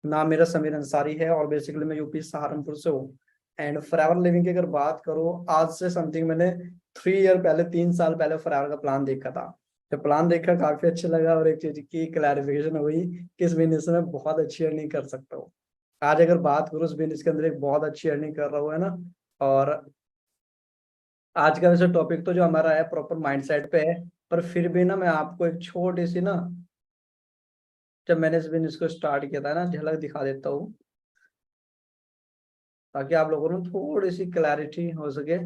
नाम मेरा समीर अंसारी है और बेसिकली मैं यूपी सहारनपुर से हूँ। एंड फॉरएवर लिविंग की अगर बात करूँ, आज से समथिंग मैंने 3 ईयर पहले, 3 साल पहले फॉरएवर का प्लान देखा था। जब प्लान देखा काफी अच्छा लगा और एक चीज की क्लैरिफिकेशन हुई कि इस बिजनेस में बहुत अच्छी अर्निंग कर सकता हूँ। आज अगर बात करूँ, इस बिजनेस के अंदर एक बहुत अच्छी अर्निंग कर रहा हूँ, है ना। और आज का वैसे टॉपिक तो जो हमारा है प्रॉपर माइंडसेट पे है, पर फिर भी ना मैं आपको एक छोटी सी ना, जब मैंने इस बिजनेस को स्टार्ट किया था ना, झलक दिखा देता हूँ, ताकि आप लोगों को थोड़ी सी क्लैरिटी हो सके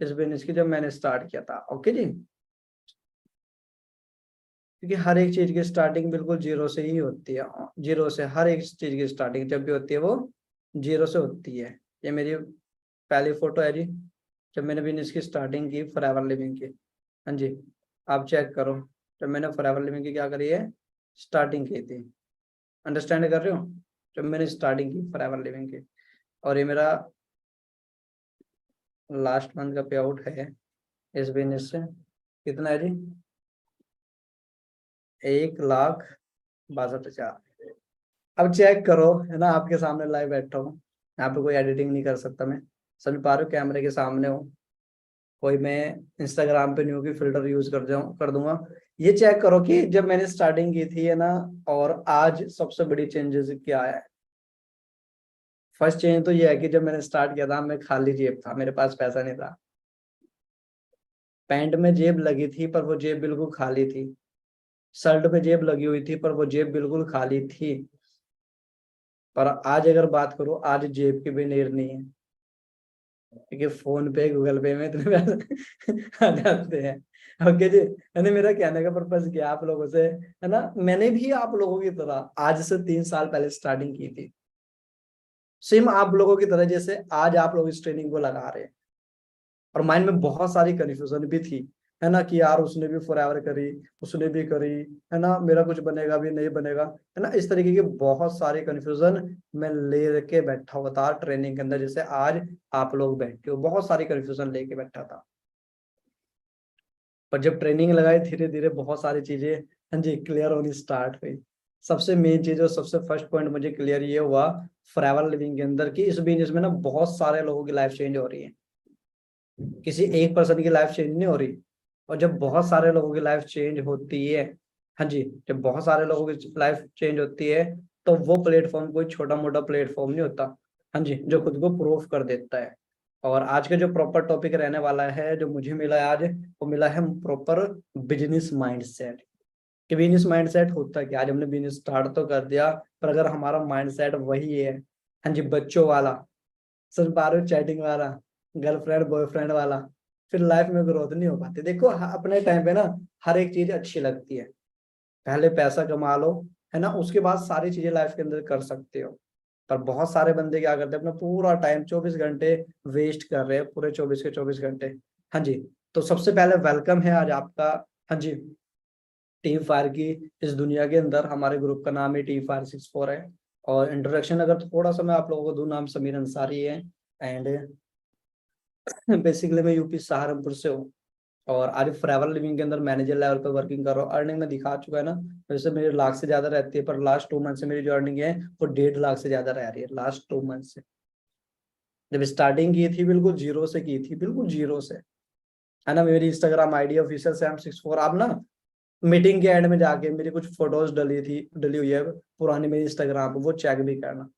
इस बिजनेस की, जब मैंने स्टार्ट किया था। ओके जी। क्योंकि हर एक चीज की स्टार्टिंग बिल्कुल जीरो से ही होती है। जीरो से हर एक चीज की स्टार्टिंग जब भी होती है वो जीरो से होती है। ये मेरी पहली फोटो है जी, जब मैंने बिजनेस की स्टार्टिंग की फॉरएवर लिविंग की। हाँ जी, आप चेक करो, जब मैंने फॉरएवर लिविंग की क्या करी है, स्टार्टिंग की थी। अंडरस्टैंड कर रहे हो, जब मैंने स्टार्टिंग की फॉरएवर लिविंग की। और ये मेरा लास्ट मंथ का पे आउट है इस बिजनेस से। कितना है जी? 1,62,000। अब चेक करो, है ना, आपके सामने लाइव बैठा हूँ। यहाँ पे कोई एडिटिंग नहीं कर सकता मैं, समझ पा रहे हो, कैमरे के सामने हूँ। कोई मैं इंस्टाग्राम पे नहीं होगी फिल्टर यूज कर दूंगा। ये चेक करो कि जब मैंने स्टार्टिंग की थी, है ना, और आज सबसे बड़ी चेंजेस क्या है। फर्स्ट चेंज तो ये है कि जब मैंने स्टार्ट किया था मैं खाली जेब था, मेरे पास पैसा नहीं था। पैंट में जेब लगी थी पर वो जेब बिल्कुल खाली थी। शर्ट पे जेब लगी हुई थी पर वो जेब बिल्कुल खाली थी। पर आज अगर बात करूं, आज जेब की भी नीड नहीं है, क्योंकि फोन पे गूगल पे में इतने पैसे आ जाते हैं। ओके जी। यानी मेरा कहने का पर्पज क्या आप लोगों से, है ना, मैंने भी आप लोगों की तरह आज से 3 साल पहले स्टार्टिंग की थी। सेम आप लोगों की तरह जैसे आज आप लोग इस ट्रेनिंग को लगा रहे हैं। और माइंड में बहुत सारी कंफ्यूजन भी थी, है ना, कि यार उसने भी फॉरएवर करी, उसने भी करी, है ना, मेरा कुछ बनेगा भी नहीं बनेगा, है ना, इस तरीके की बहुत सारी कंफ्यूजन मैं लेके बैठा हुआ था ट्रेनिंग के अंदर। जैसे आज आप लोग बैठे हो, बहुत सारी कंफ्यूजन लेके बैठा था। पर जब ट्रेनिंग लगाई, धीरे धीरे बहुत सारी चीजें, हाँ जी, क्लियर होनी स्टार्ट हुई। सबसे मेन चीज और सबसे फर्स्ट पॉइंट मुझे क्लियर ये हुआ फॉरएवर लिविंग के अंदर, कि इस बिजनेस में ना बहुत सारे लोगों की लाइफ चेंज हो रही है, किसी एक पर्सन की लाइफ चेंज नहीं हो रही। और जब बहुत सारे लोगों की लाइफ चेंज होती है, हाँ जी, जब बहुत सारे लोगों की लाइफ चेंज होती है, तो वो प्लेटफॉर्म कोई छोटा मोटा प्लेटफॉर्म नहीं होता। हाँ जी, जो खुद को प्रूफ कर देता है। और आज का जो प्रॉपर टॉपिक रहने वाला है, जो मुझे मिला है आज, वो मिला है प्रॉपर बिजनेस माइंडसेट। कि बिजनेस माइंडसेट होता है कि आज हमने बिजनेस स्टार्ट तो कर दिया, पर अगर हमारा माइंडसेट वही है, हाँ जी, बच्चों वाला, सिर्फ बारह चैटिंग वाला, गर्लफ्रेंड बॉयफ्रेंड वाला, फिर लाइफ में ग्रोथ नहीं हो पाती। देखो अपने टाइम पे ना हर एक चीज अच्छी लगती है, पहले पैसा कमा लो, है ना, उसके बाद सारी चीजें लाइफ के अंदर कर सकते हो। पर बहुत सारे बंदे क्या करते हैं, अपना पूरा टाइम 24 घंटे वेस्ट कर रहे हैं, पूरे 24 के 24 घंटे। हाँ जी। तो सबसे पहले वेलकम है आज आपका, हाँ जी, टीम फायर की इस दुनिया के अंदर। हमारे ग्रुप का नाम ही टीम फायर 64 है। और इंट्रोडक्शन अगर थोड़ा सा मैं आप लोगों को दूं, नाम समीर अंसारी है। एंड बेसिकली मैं यूपी सहारनपुर से हूँ। और आज फॉरएवर लिविंग के अंदर मैनेजर लेवल पे वर्किंग कर रहा हूँ। अर्निंग में दिखा चुका है ना, वैसे मेरी लाख से ज्यादा रहती है, पर लास्ट 2 मंथ से मेरी जो अर्निंग है वो 1.5 लाख से ज्यादा रह रही है लास्ट 2 मंथ से। जब स्टार्टिंग की थी बिल्कुल जीरो से की थी, बिल्कुल जीरो से, है ना। मेरी इंस्टाग्राम आईडी ऑफिशियल Sam64, आप ना मीटिंग के एंड में जाके मेरी कुछ फोटोज डली हुई है पुरानी मेरी इंस्टाग्राम पे, वो चेक भी करना,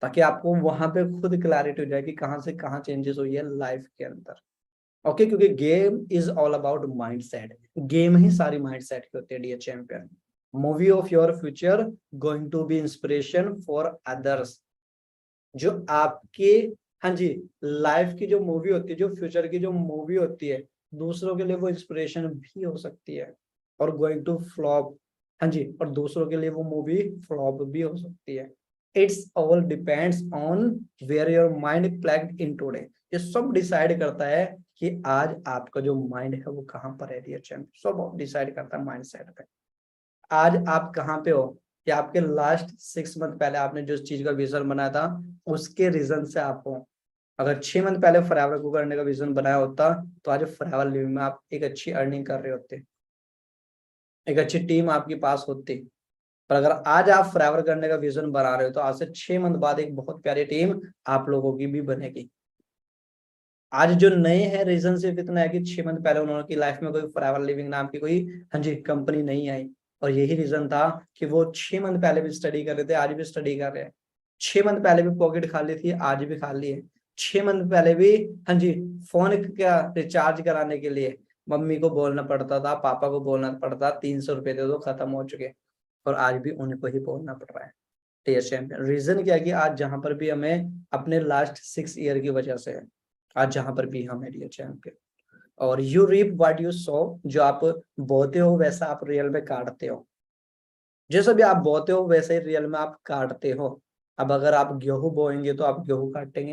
ताकि आपको वहां पे खुद क्लैरिटी हो जाए कि कहाँ से कहाँ चेंजेस हुई है लाइफ के अंदर। ओके, क्योंकि game is all about mindset. Game ही सारी माइंडसेट की होती है dear champion. Movie of your future going to be inspiration for others. जो आपके, हाँ जी, लाइफ की जो मूवी होती है, जो फ्यूचर की जो मूवी होती है, दूसरों के लिए वो इंस्पिरेशन भी हो सकती है। और गोइंग टू फ्लॉप, हाँ जी, और दूसरों के लिए वो मूवी फ्लॉप भी हो सकती है। It's all depends on where your mind plugged in today. ये सब डिसाइड करता है कि आज आपका जो माइंड है वो कहाँ पर है डियर चैंपियन। सब डिसाइड करता है माइंड सेट पे। आज आप कहाँ पे हो, कि आपके लास्ट 6 मंथ पहले आपने जो चीज का विजन बनाया था उसके रीजन से आप हो। अगर 6 मंथ पहले फॉरएवर को करने का विजन बनाया होता, तो आज फॉरएवर लिविंग में आप एक अच्छी अर्निंग कर रहे होते, एक अच्छी टीम आपके पास होती, पर अगर आज आप फॉरएवर करने का विजन बना रहे हो तो आज से 6 मंथ बाद एक बहुत प्यारी टीम आप लोगों की भी बनेगी। आज जो नए हैं रीजन सिर्फ इतना है कि 6 मंथ पहले उन्होंने की लाइफ में कोई फॉरएवर लिविंग नाम की कोई, हाँ जी, कंपनी नहीं आई, और यही रीजन था कि वो 6 मंथ पहले भी स्टडी कर रहे थे, आज भी स्टडी कर रहे हैं। 6 मंथ पहले भी पॉकेट खाली थी, आज भी खाली है। 6 मंथ पहले भी, हाँ जी, फोन क्या रिचार्ज कराने के लिए मम्मी को बोलना पड़ता था, पापा को बोलना पड़ता, 300 रुपए दे दो, खत्म हो चुके, और आज भी उनको ही बोलना पड़ रहा है। टीयर चैंपियन रीजन क्या है कि आज जहां पर भी हमें अपने लास्ट 6 ईयर की वजह से है, आज जहां पर भी हम टीयर चैंपियन। और you reap what you sow, जो आप बोते हो वैसा आप रियल में काटते हो। जैसा भी आप बोते हो वैसे ही रियल में आप काटते हो। अब अगर आप गेहूं बोएंगे तो आप गेहूं काटेंगे,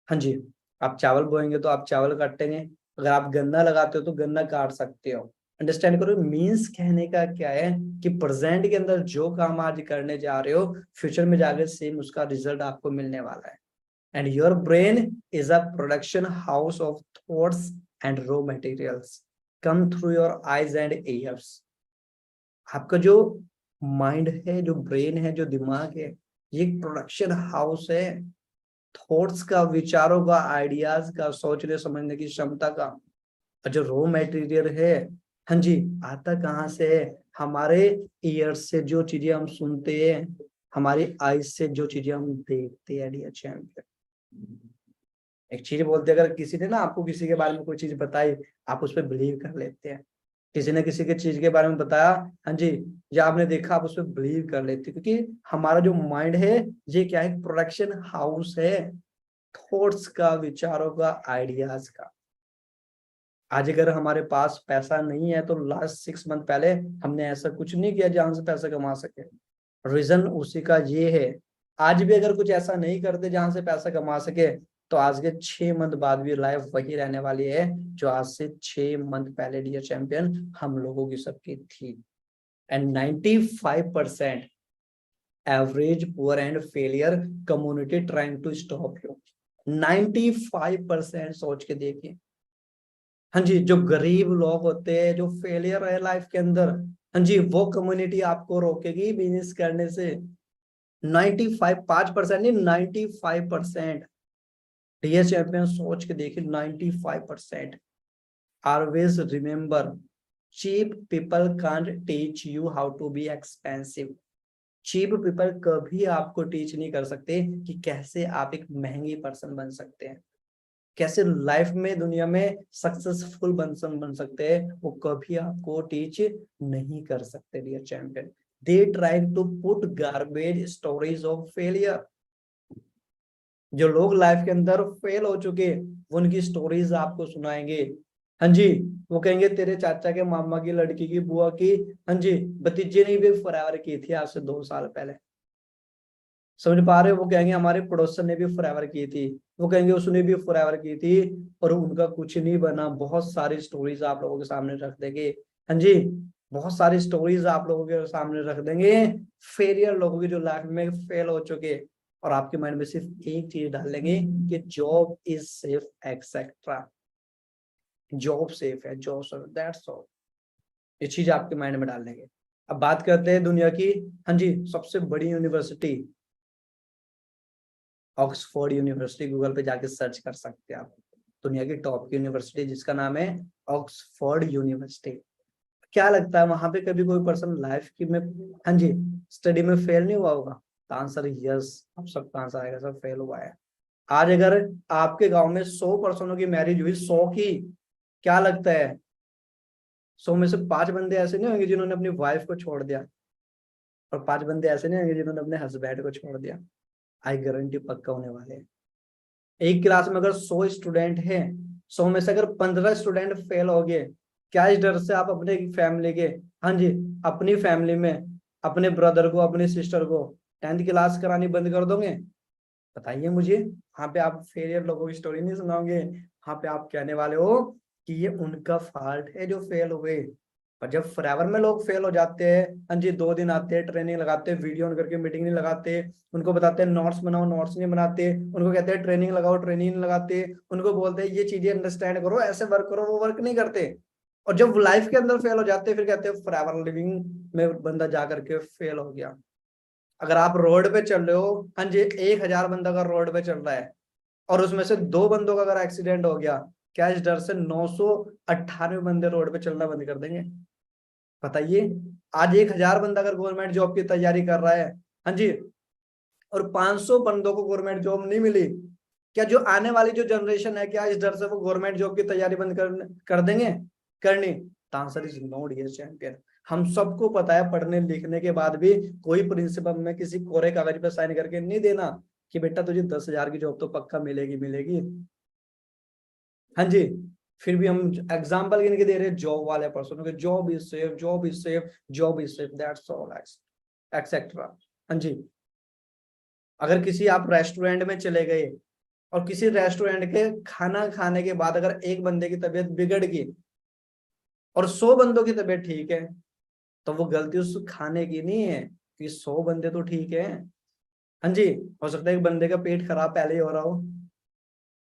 हाँ जी, आप चावल बोएंगे तो आप चावल काटेंगे, अगर आप गन्ना लगाते हो तो गन्ना काट सकते हो। अंडरस्टैंड करो, मीन्स कहने का क्या है कि प्रेजेंट के अंदर जो काम आज करने जा रहे हो, फ्यूचर में जाकर सेम उसका रिजल्ट आपको मिलने वाला है। And your brain is a production house of thoughts and raw materials come through your eyes and years. आपका जो माइंड है, जो ब्रेन है, जो दिमाग है, ये एक प्रोडक्शन हाउस है थॉट्स का, विचारों का, आइडियाज का, सोचने समझने की क्षमता का। और जो रॉ मटेरियल है, हाँ जी, आता कहाँ से है? हमारे ईयर्स से जो चीजें हम सुनते हैं, हमारी आईज से जो चीजें हम देखते हैं डियर चैंपियन। एक चीज बोलते हैं, अगर किसी ने ना आपको किसी के बारे में कोई चीज बताई, आप उस पर बिलीव कर लेते हैं। किसी ने किसी के चीज के बारे में बताया, हाँ जी, या आपने देखा, आप उस पर बिलीव कर लेते हैं, क्योंकि हमारा जो माइंड है ये क्या है? प्रोडक्शन हाउस है थॉट्स का, विचारों का, आइडियाज का। आज अगर हमारे पास पैसा नहीं है तो लास्ट 6 मंथ पहले हमने ऐसा कुछ नहीं किया जहां से पैसा कमा सके। रीजन उसी का ये है। आज भी अगर कुछ ऐसा नहीं करते जहां से पैसा कमा सके, तो आज के 6 मंथ बाद भी लाइफ वही रहने वाली है जो आज से 6 मंथ पहले डियर चैंपियन हम लोगों की सबकी थी। And 95% average poor and failure community trying to stop you. 95% सोच के देखिए, हाँ जी, जो गरीब लोग होते हैं, जो फेलियर है लाइफ के अंदर, हाँ जी, वो कम्युनिटी आपको रोकेगी बिजनेस करने से। 95, 5% नहीं, 95%। डियर चैंपियन सोच के देखिए, 95%। Always remember, cheap people can't teach you how to be expensive. Cheap people कभी आपको टीच नहीं कर सकते कि कैसे आप एक महंगी पर्सन बन सकते हैं, कैसे लाइफ में, दुनिया में सक्सेसफुल बन सकते हैं, वो कभी आपको टीच नहीं कर सकते dear champion. They try to put garbage stories of failure. जो लोग लाइफ के अंदर फेल हो चुके, वो उनकी स्टोरीज आपको सुनाएंगे। हाँ जी, वो कहेंगे तेरे चाचा के मामा की लड़की की, बुआ की, हाँ जी, भतीजे ने भी फॉरएवर की थी आज से 2 साल पहले। समझ पा रहे हो? वो कहेंगे हमारे पड़ोसन ने भी फॉरएवर की थी, वो कहेंगे उसने भी फॉरएवर की थी और उनका कुछ नहीं बना। बहुत सारी स्टोरीज आप लोगों के सामने रख देंगे, हाँ जी, बहुत सारी स्टोरीज आप लोगों के सामने रख देंगे फेलियर लोगों की जो लाइफ में फेल हो चुके, और आपके माइंड में सिर्फ एक चीज डाल देंगे कि job is safe etcetera. Job safe है, जॉब सेफ, दैट्स ऑल। ये चीज आपके माइंड में डाल देंगे। अब बात करते हैं दुनिया की, हाँ जी, सबसे बड़ी यूनिवर्सिटी ऑक्सफोर्ड यूनिवर्सिटी। गूगल पे जाके सर्च कर सकते हैं आप, दुनिया की टॉप की यूनिवर्सिटी जिसका नाम है ऑक्सफोर्ड यूनिवर्सिटी। क्या लगता है वहां पे कभी कोई पर्सन लाइफ की में, हाँ जी, स्टडी में फेल नहीं हुआ होगा? तो आंसर यस, आप सबका आंसर आएगा सर, फेल हुआ है। आज अगर आपके गांव में 100 पर्सनों की मैरिज हुई, 100 की, क्या लगता है 100 में से 5 बंदे ऐसे नहीं होंगे जिन्होंने अपनी वाइफ को छोड़ दिया, और 5 बंदे ऐसे नहीं होंगे जिन्होंने अपने हस्बैंड को छोड़ दिया? आई गारंटी पक्का होने वाले हैं। एक क्लास में अगर 100 स्टूडेंट हैं, 100 में से अगर 15 स्टूडेंट फेल हो गए, क्या इस डर से आप अपने फैमिली के, हाँ जी, अपनी फैमिली में अपने ब्रदर को, अपनी सिस्टर को 10th क्लास करानी बंद कर दोगे? बताइए मुझे। वहां पे आप फेलियर लोगों की स्टोरी नहीं सुनाओगे, वहां पे आप कहने वाले हो कि ये उनका फॉल्ट है जो फेल हुए। पर जब फॉरएवर में लोग फेल हो जाते हैं, हाँ जी, 2 दिन आते हैं, ट्रेनिंग लगाते हैं, वीडियो ऑन करके मीटिंग नहीं लगाते, उनको बताते हैं नोट्स बनाओ, नोट्स नहीं बनाते, उनको कहते हैं ट्रेनिंग लगाओ, ट्रेनिंग नहीं लगाते, उनको बोलते हैं ये चीजें अंडरस्टैंड करो, ऐसे वर्क करो, वो वर्क नहीं करते। और जब लाइफ के अंदर फेल हो जाते हैं फिर कहते हैं फॉरएवर लिविंग में बंदा जा करके फेल हो गया। अगर आप रोड पे चल रहे हो, हाँ जी, 1,000 बंदा का रोड पे चल रहा है और उसमें से 2 बंदों का अगर एक्सीडेंट हो गया, क्या इस डर से 998 बंदे रोड पे चलना बंद कर देंगे? बताइए। आज 1,000 बंदा अगर गवर्नमेंट जॉब की तैयारी कर रहा है, हाँ जी, और 500 बंदों को गवर्नमेंट जॉब नहीं मिली, क्या जो आने वाली जो जनरेशन है, क्या इस डर से वो गवर्नमेंट जॉब की तैयारी बंद कर देंगे करनी? तो answer is no dear champion. हम सबको पता है, पढ़ने लिखने के बाद भी कोई प्रिंसिपल में किसी कोरे कागज पे साइन करके नहीं देना कि बेटा तुझे 10,000 की जॉब तो पक्का मिलेगी मिलेगी। हाँ जी। फिर भी हम एग्जाम्पल गिन के दे रहे हैं जॉब वाले पर्सन के, job is safe, job is safe, job is safe, that's all etcetera. हाँ जी। अगर किसी आप रेस्टोरेंट में चले गए और किसी रेस्टोरेंट के खाना खाने के बाद अगर एक बंदे की तबीयत बिगड़ गई और 100 बंदों की तबीयत ठीक है, तो वो गलती उस खाने की नहीं है कि 100 बंदे तो ठीक है। हाँ जी। हो सकता है एक बंदे का पेट खराब पहले ही हो रहा हो,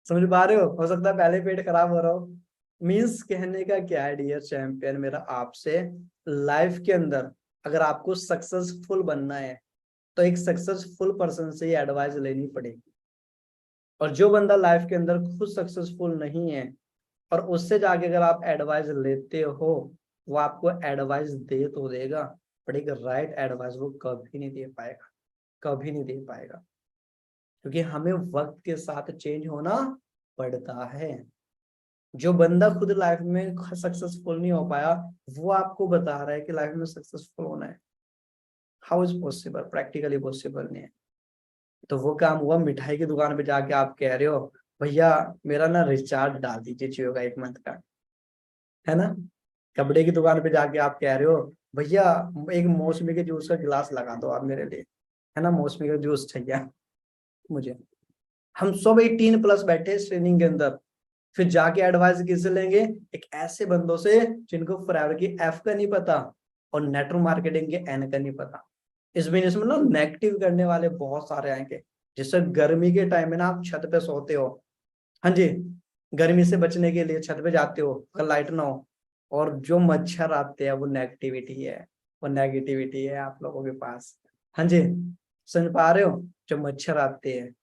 समझ पा रहे हो सकता है पहले पेट खराब हो रहा हो। मीन्स कहने का क्या है डियर चैंपियन मेरा आपसे, लाइफ के अंदर अगर आपको सक्सेसफुल बनना है तो एक सक्सेसफुल पर्सन से ही एडवाइस लेनी पड़ेगी। और जो बंदा लाइफ के अंदर खुद सक्सेसफुल नहीं है और उससे जाके अगर आप एडवाइस लेते हो, वो आपको एडवाइस दे तो देगा, बट एक राइट एडवाइस वो कभी नहीं दे पाएगा, कभी नहीं दे पाएगा। क्योंकि हमें वक्त के साथ चेंज होना पड़ता है। जो बंदा खुद लाइफ में सक्सेसफुल नहीं हो पाया, वो आपको बता रहा है कि लाइफ में सक्सेसफुल होना है। How is possible? Practically possible नहीं है। तो वो काम हुआ मिठाई की दुकान पे जाके आप कह रहे हो भैया मेरा ना रिचार्ज डाल दीजिए जियो का 1 मंथ का, है ना? कपड़े की दुकान पे जाके आप कह रहे हो भैया एक मौसमी के जूस का गिलास लगा दो आप मेरे लिए, है ना, मौसमी का जूस चाहिए मुझे। हम सब 18+ बैठे ट्रेनिंग के अंदर, फिर जाके एडवाइस किससे लेंगे? एक ऐसे बंदों से जिनको फॉरएवर की एफ का नहीं पता और नेटवर्क मार्केटिंग के एन का नहीं पता। इस बिजनेस में ना नेगेटिव करने वाले बहुत सारे आएंगे। जैसे गर्मी के टाइम में ना आप छत पे सोते हो, हाँ जी, गर्मी से बचने के लिए छत पे जाते हो अगर लाइट ना हो, और जो मच्छर आते हैं वो नेगेटिविटी है, वो नेगेटिविटी है आप लोगों के पास। हाँ जी, सुन पा रहे हो? जो मच्छर आते हैं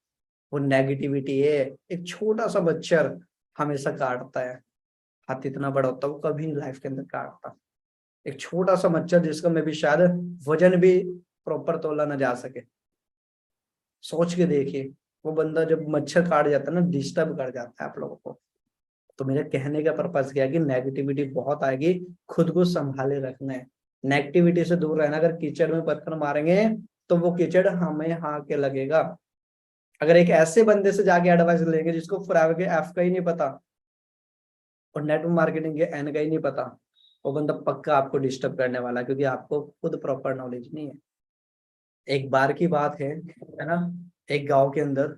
वो नेगेटिविटी है। एक छोटा सा मच्छर हमेशा काटता है, हाथ इतना बड़ा होता है वो कभी नहीं लाइफ के अंदर काटता। एक छोटा सा मच्छर जिसका में भी शायद वजन भी प्रॉपर तोला ना जा सके। सोच के देखिए, वो बंदा जब मच्छर काट जाता है ना डिस्टर्ब कर जाता है आप लोगों को। तो मेरे कहने का पर्पज क्या है कि नेगेटिविटी बहुत आएगी, खुद को संभाले रखना है, नेगेटिविटी से दूर रहना। अगर कीचड़ में पत्थर मारेंगे तो वो कीचड़ हमें हाँ के लगेगा। अगर एक ऐसे बंदे से जाके एडवाइस लेंगे जिसको फॉरएवर के एफ का ही नहीं पता और नेटवर्क मार्केटिंग के एन का ही नहीं पता, वो बंदा पक्का आपको डिस्टर्ब करने वाला है, क्योंकि आपको खुद प्रॉपर नॉलेज नहीं है। एक बार की बात है ना, एक गांव के अंदर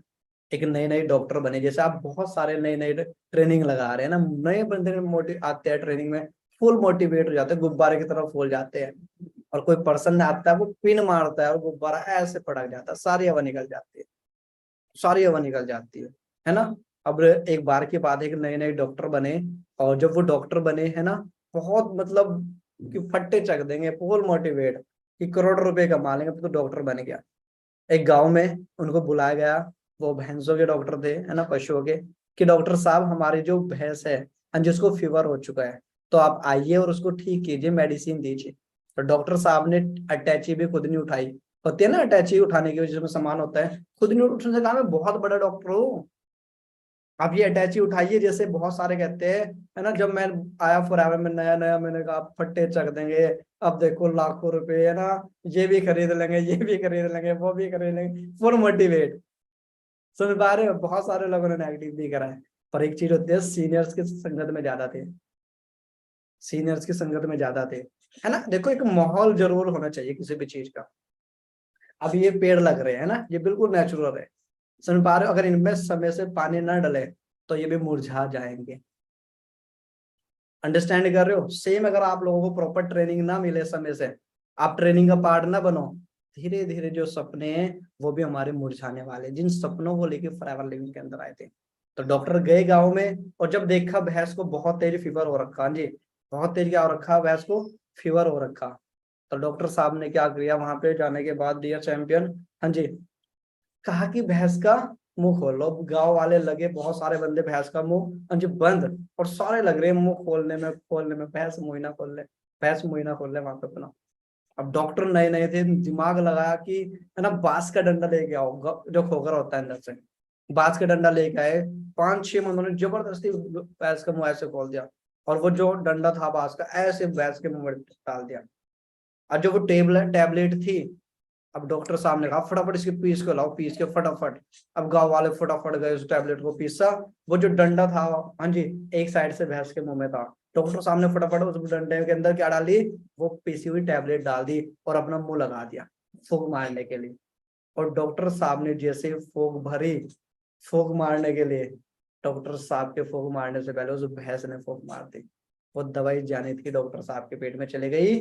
एक नए नए डॉक्टर बने। जैसे आप बहुत सारे नए नए ट्रेनिंग लगा रहे हैं ना, नए बंदे मोटिव आते हैं ट्रेनिंग में, फुल मोटिवेट हो जाते हैं, गुब्बारे की तरफ फूल जाते हैं। और कोई पर्सन आता है वो पिन मारता है और गुब्बारा ऐसे पड़क जाता है, सारी हवा निकल जाती है, सारी हवा निकल जाती है ना। अब एक बार की बात है कि नए नए डॉक्टर बने, और जब वो डॉक्टर बने है ना, बहुत मतलब कि फट्टे चक देंगे, फुल मोटिवेट कि करोड़ रुपए कमा लेंगे, तो डॉक्टर बन गया। एक गांव में उनको बुलाया गया, वो भैंसों के डॉक्टर थे, है ना, पशुओं के, कि डॉक्टर साहब हमारी जो भैंस है जिसको फीवर हो चुका है, तो आप आइए और उसको ठीक कीजिए, मेडिसिन दीजिए। तो डॉक्टर साहब ने अटैची भी खुद नहीं उठाई, होती है ना अटैची उठाने की वजह में सामान होता है, खुद नहीं उठने से कहा मैं बहुत बड़ा डॉक्टर हूँ, आप ये अटैची उठाइए। जैसे बहुत सारे कहते हैं, है ना, जब मैं आया फॉरएवर में नया नया, मैंने कहा आप फट्टे चक देंगे, अब देखो लाखों रुपए, है ना, ये भी खरीद लेंगे, ये भी खरीद लेंगे, वो भी खरीद लेंगे, फुल मोटिवेट। समझ पा रहे हो? बहुत सारे लोगों ने नेगेटिव भी करा है। पर एक चीज होती है, सीनियर्स की संगत में ज्यादा थे, सीनियर्स की संगत में ज्यादा थे, है ना। देखो एक माहौल जरूर होना चाहिए किसी भी चीज का। अब ये पेड़ लग रहे हैं ना, ये बिल्कुल नेचुरल है, समझ पा रहे हो? अगर इनमें समय से पानी ना डले तो ये भी मुरझा जाएंगे। अंडरस्टैंड कर रहे हो? सेम अगर आप लोगों को प्रॉपर ट्रेनिंग ना मिले समय से, आप ट्रेनिंग का पार्ट ना बनो, धीरे धीरे जो सपने हैं वो भी हमारे मुरझाने वाले, जिन सपनों को लेके फॉरएवर लिविंग के अंदर आए थे। तो डॉक्टर गए गांव में और जब देखा भैंस को बहुत तेज फीवर हो रखा, जी, बहुत तेज क्या हो रखा, भैंस को फीवर हो रखा। तो डॉक्टर साहब ने क्या किया वहां पे जाने के बाद, डियर चैंपियन, हाँ जी, कहा कि भैंस का मुंह खोलो। गांव वाले लगे, बहुत सारे बंदे भैंस का मुंह, हाँ जी, बंद, और सारे लग रहे हैं मुंह खोलने में, भैंस मुंह ही ना खोल ले, भैंस मुंह ही ना खोल ले वहां पे अपना। अब डॉक्टर नए नए थे, दिमाग लगाया कि है ना, बांस का डंडा लेके आओ, जो खोखरा होता है अंदर से, बांस का डंडा लेके आए। 5-6 में उन्होंने जबरदस्ती भैंस का मुंह ऐसे खोल दिया, और वो जो डंडा था बांस का ऐसे भैंस के मुंह में डाल दिया। और जो वो टैबलेट थी, अब डॉक्टर साहब ने कहा फटाफट इसके पीस को लाओ, पीस के फटाफट। अब गांव वाले फटाफट गए, उस टैबलेट को पीसा। वो जो डंडा था, हाँ जी, एक साइड से भैंस के मुंह में था। डॉक्टर साहब ने फटाफट उस डंडे के अंदर क्या डाली, वो पीसी हुई टैबलेट डाल दी और अपना मुंह लगा दिया फूंक मारने के लिए। और डॉक्टर साहब ने जैसे फूंक भरी, फूंक मारने के लिए, डॉक्टर साहब के फूंक मारने से पहले उस भैंस ने फूंक मार दी। वो दवाई जानी थी डॉक्टर साहब के पेट में चली गई,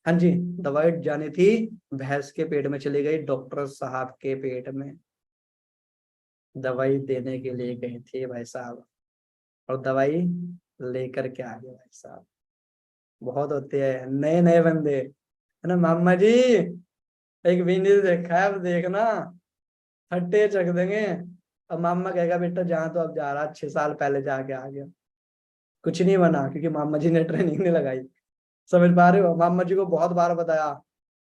हाँ जी, दवाई जानी थी भैंस के पेट में चली गई, डॉक्टर साहब के पेट में। दवाई देने के लिए गए थे भाई साहब, और दवाई लेकर के आ गए भाई साहब। बहुत होते हैं नए नए बंदे, है ना, मामा जी एक बिजनेस देखा है, अब देखना फट्टे चक देंगे। अब मामा कहेगा बेटा जहाँ तो अब जा रहा, 6 साल पहले जाके आ गया, कुछ नहीं बना, क्योंकि मामा जी ने ट्रेनिंग नहीं लगाई। समझ पा रहे हो, मामा जी को बहुत बार बताया,